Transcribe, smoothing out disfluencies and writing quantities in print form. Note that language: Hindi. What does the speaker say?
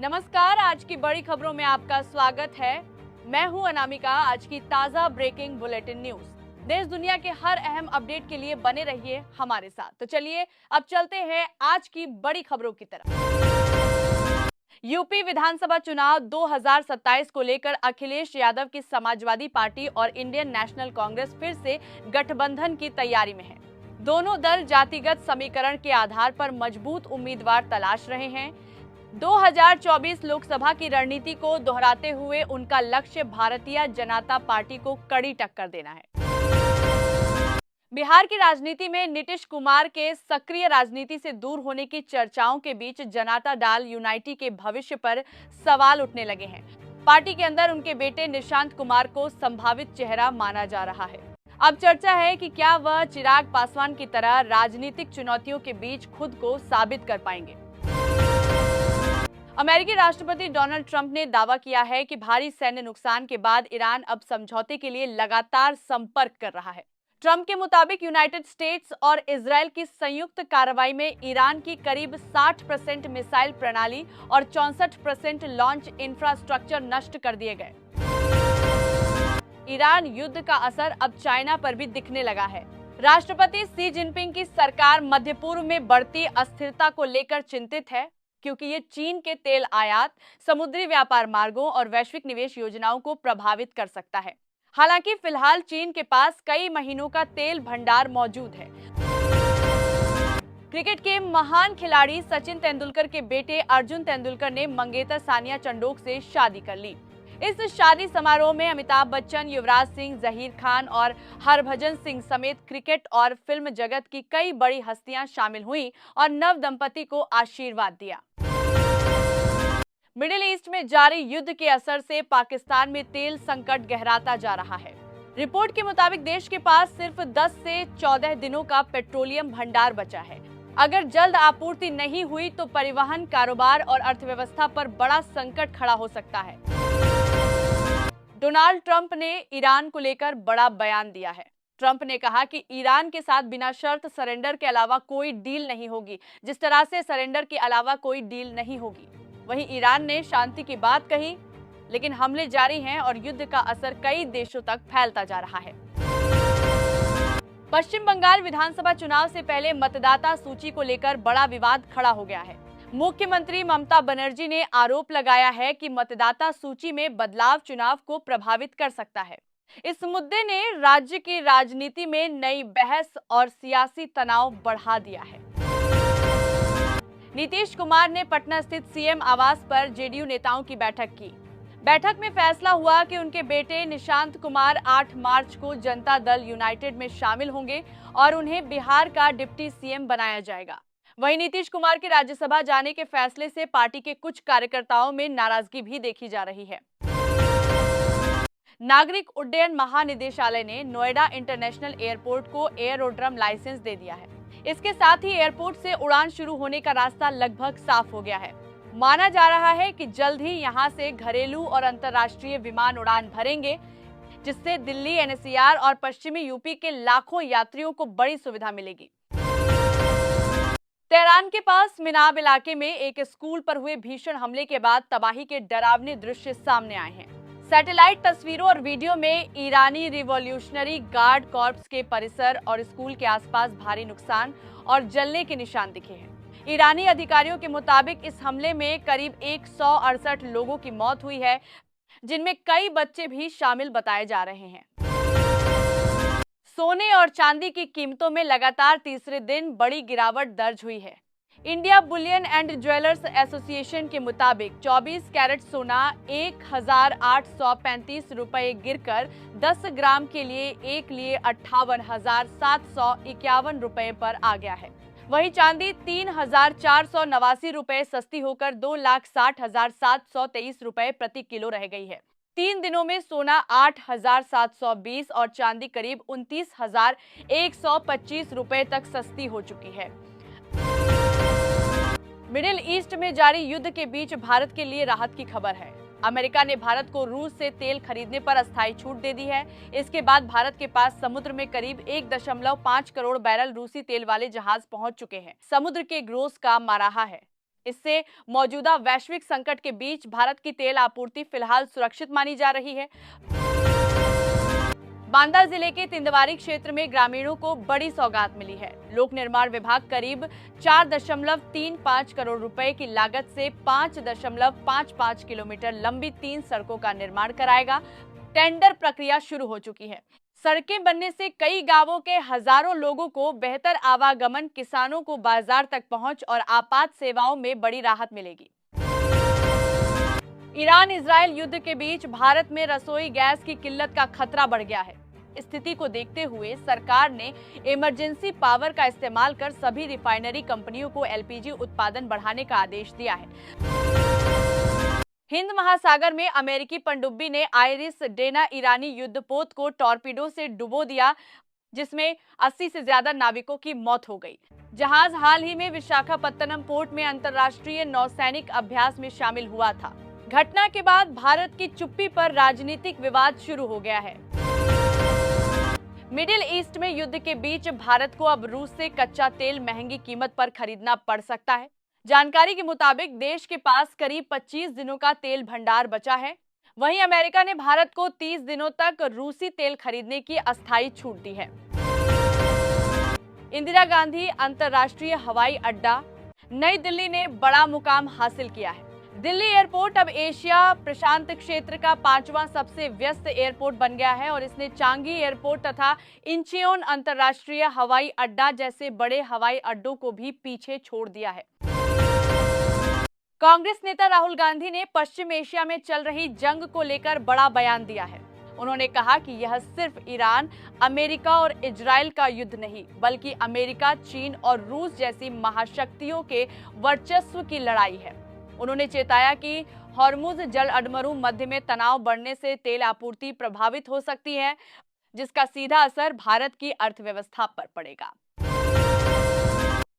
नमस्कार, आज की बड़ी खबरों में आपका स्वागत है। मैं हूं अनामिका। आज की ताजा ब्रेकिंग बुलेटिन न्यूज, देश दुनिया के हर अहम अपडेट के लिए बने रहिए हमारे साथ। तो चलिए अब चलते हैं आज की बड़ी खबरों की तरफ। यूपी विधानसभा चुनाव 2027 को लेकर अखिलेश यादव की समाजवादी पार्टी और इंडियन नेशनल कांग्रेस फिर से गठबंधन की तैयारी में है। दोनों दल जातिगत समीकरण के आधार पर मजबूत उम्मीदवार तलाश रहे हैं। 2024 लोकसभा की रणनीति को दोहराते हुए उनका लक्ष्य भारतीय जनता पार्टी को कड़ी टक्कर देना है। बिहार की राजनीति में नीतीश कुमार के सक्रिय राजनीति से दूर होने की चर्चाओं के बीच जनता दल यूनाइटेड के भविष्य पर सवाल उठने लगे हैं। पार्टी के अंदर उनके बेटे निशांत कुमार को संभावित चेहरा माना जा रहा है। अब चर्चा है कि क्या वह चिराग पासवान की तरह राजनीतिक चुनौतियों के बीच खुद को साबित कर पाएंगे। अमेरिकी राष्ट्रपति डोनाल्ड ट्रंप ने दावा किया है कि भारी सैन्य नुकसान के बाद ईरान अब समझौते के लिए लगातार संपर्क कर रहा है। ट्रंप के मुताबिक यूनाइटेड स्टेट्स और इजरायल की संयुक्त कार्रवाई में ईरान की करीब 60% मिसाइल प्रणाली और 64% लॉन्च इंफ्रास्ट्रक्चर नष्ट कर दिए गए। ईरान युद्ध का असर अब चाइना पर भी दिखने लगा है। राष्ट्रपति शी जिनपिंग की सरकार मध्य पूर्व में बढ़ती अस्थिरता को लेकर चिंतित है, क्योंकि ये चीन के तेल आयात, समुद्री व्यापार मार्गों और वैश्विक निवेश योजनाओं को प्रभावित कर सकता है। हालांकि फिलहाल चीन के पास कई महीनों का तेल भंडार मौजूद है। क्रिकेट के महान खिलाड़ी सचिन तेंदुलकर के बेटे अर्जुन तेंदुलकर ने मंगेतर सानिया चंडोक से शादी कर ली। इस शादी समारोह में अमिताभ बच्चन, युवराज सिंह, जहीर खान और हरभजन सिंह समेत क्रिकेट और फिल्म जगत की कई बड़ी हस्तियां शामिल हुईं और नव दंपति को आशीर्वाद दिया। मिडिल ईस्ट में जारी युद्ध के असर से पाकिस्तान में तेल संकट गहराता जा रहा है। रिपोर्ट के मुताबिक देश के पास सिर्फ 10 से 14 दिनों का पेट्रोलियम भंडार बचा है। अगर जल्द आपूर्ति नहीं हुई तो परिवहन, कारोबार और अर्थव्यवस्था पर बड़ा संकट खड़ा हो सकता है। डोनाल्ड ट्रंप ने ईरान को लेकर बड़ा बयान दिया है। ट्रंप ने कहा कि ईरान के साथ बिना शर्त सरेंडर के अलावा कोई डील नहीं होगी, जिस तरह से सरेंडर के अलावा कोई डील नहीं होगी। वहीं ईरान ने शांति की बात कही, लेकिन हमले जारी हैं और युद्ध का असर कई देशों तक फैलता जा रहा है। पश्चिम बंगाल विधानसभा चुनाव से पहले मतदाता सूची को लेकर बड़ा विवाद खड़ा हो गया है। मुख्यमंत्री ममता बनर्जी ने आरोप लगाया है कि मतदाता सूची में बदलाव चुनाव को प्रभावित कर सकता है। इस मुद्दे ने राज्य की राजनीति में नई बहस और सियासी तनाव बढ़ा दिया है। नीतीश कुमार ने पटना स्थित सीएम आवास पर जेडीयू नेताओं की बैठक की। बैठक में फैसला हुआ कि उनके बेटे निशांत कुमार 8 मार्च को जनता दल यूनाइटेड में शामिल होंगे और उन्हें बिहार का डिप्टी सीएम बनाया जाएगा। वहीं नीतीश कुमार के राज्यसभा जाने के फैसले से पार्टी के कुछ कार्यकर्ताओं में नाराजगी भी देखी जा रही है। नागरिक उड्डयन महानिदेशालय ने नोएडा इंटरनेशनल एयरपोर्ट को एयरोड्रम लाइसेंस दे दिया है। इसके साथ ही एयरपोर्ट से उड़ान शुरू होने का रास्ता लगभग साफ हो गया है। माना जा रहा है कि जल्द ही यहां से घरेलू और अंतर्राष्ट्रीय विमान उड़ान भरेंगे, जिससे दिल्ली, एनसीआर और पश्चिमी यूपी के लाखों यात्रियों को बड़ी सुविधा मिलेगी। तेहरान के पास मिनाब इलाके में एक स्कूल पर हुए भीषण हमले के बाद तबाही के डरावने दृश्य सामने आए हैं। सैटेलाइट तस्वीरों और वीडियो में ईरानी रिवॉल्यूशनरी गार्ड कॉर्प्स के परिसर और स्कूल के आसपास भारी नुकसान और जलने के निशान दिखे हैं। ईरानी अधिकारियों के मुताबिक इस हमले में करीब 168 लोगों की मौत हुई है, जिनमें कई बच्चे भी शामिल बताए जा रहे हैं। सोने और चांदी की कीमतों में लगातार तीसरे दिन बड़ी गिरावट दर्ज हुई है। India Boolean and jewellers association के मुताबिक 24 कैरेट सोना 1835 रुपए गिरकर 10 ग्राम के लिए 58,751 रुपए पर आ गया है। वहीं चांदी 3,489 रुपए सस्ती होकर 2,60,723 रुपए प्रति किलो रह गई है। 3 दिनों में सोना 8,720 और चांदी करीब 29,125 रुपए तक सस्ती हो चुकी है। मिडिल ईस्ट में जारी युद्ध के बीच भारत के लिए राहत की खबर है। अमेरिका ने भारत को रूस से तेल खरीदने पर अस्थायी छूट दे दी है। इसके बाद भारत के पास समुद्र में करीब 1.5 करोड़ बैरल रूसी तेल वाले जहाज पहुंच चुके हैं। समुद्र के ग्रोस काम आ रहा है। इससे मौजूदा वैश्विक संकट के बीच भारत की तेल आपूर्ति फिलहाल सुरक्षित मानी जा रही है। बांदा जिले के तिंदवारी क्षेत्र में ग्रामीणों को बड़ी सौगात मिली है। लोक निर्माण विभाग करीब 4.35 करोड़ रुपए की लागत से 5.55 किलोमीटर लंबी 3 सड़कों का निर्माण कराएगा। टेंडर प्रक्रिया शुरू हो चुकी है। सड़कें बनने से कई गांवों के हजारों लोगों को बेहतर आवागमन, किसानों को बाजार तक पहुंच और आपात सेवाओं में बड़ी राहत मिलेगी। ईरान इजरायल युद्ध के बीच भारत में रसोई गैस की किल्लत का खतरा बढ़ गया है। स्थिति को देखते हुए सरकार ने इमरजेंसी पावर का इस्तेमाल कर सभी रिफाइनरी कंपनियों को एलपीजी उत्पादन बढ़ाने का आदेश दिया है। हिंद महासागर में अमेरिकी पनडुब्बी ने आइरिस डेना ईरानी युद्धपोत को टॉर्पीडो से डुबो दिया, जिसमें 80 से ज्यादा नाविकों की मौत हो गई। जहाज हाल ही में विशाखापत्तनम पोर्ट में अंतर्राष्ट्रीय नौसैनिक अभ्यास में शामिल हुआ था। घटना के बाद भारत की चुप्पी पर राजनीतिक विवाद शुरू हो गया है। मिडिल ईस्ट में युद्ध के बीच भारत को अब रूस से कच्चा तेल महंगी कीमत पर खरीदना पड़ सकता है। जानकारी के मुताबिक देश के पास करीब 25 दिनों का तेल भंडार बचा है। वहीं अमेरिका ने भारत को 30 दिनों तक रूसी तेल खरीदने की अस्थायी छूट दी है। इंदिरा गांधी अंतर्राष्ट्रीय हवाई अड्डा, नई दिल्ली ने बड़ा मुकाम हासिल किया है। दिल्ली एयरपोर्ट अब एशिया प्रशांत क्षेत्र का 5वां सबसे व्यस्त एयरपोर्ट बन गया है और इसने चांगी एयरपोर्ट तथा इंचियोन अंतर्राष्ट्रीय हवाई अड्डा जैसे बड़े हवाई अड्डों को भी पीछे छोड़ दिया है। कांग्रेस नेता राहुल गांधी ने पश्चिम एशिया में चल रही जंग को लेकर बड़ा बयान दिया है। उन्होंने कहा कि यह सिर्फ ईरान, अमेरिका और इजराइल का युद्ध नहीं, बल्कि अमेरिका, चीन और रूस जैसी महाशक्तियों के वर्चस्व की लड़ाई है। उन्होंने चेताया कि हॉर्मुज जल अडमरू मध्य में तनाव बढ़ने से तेल आपूर्ति प्रभावित हो सकती है, जिसका सीधा असर भारत की अर्थव्यवस्था पर पड़ेगा।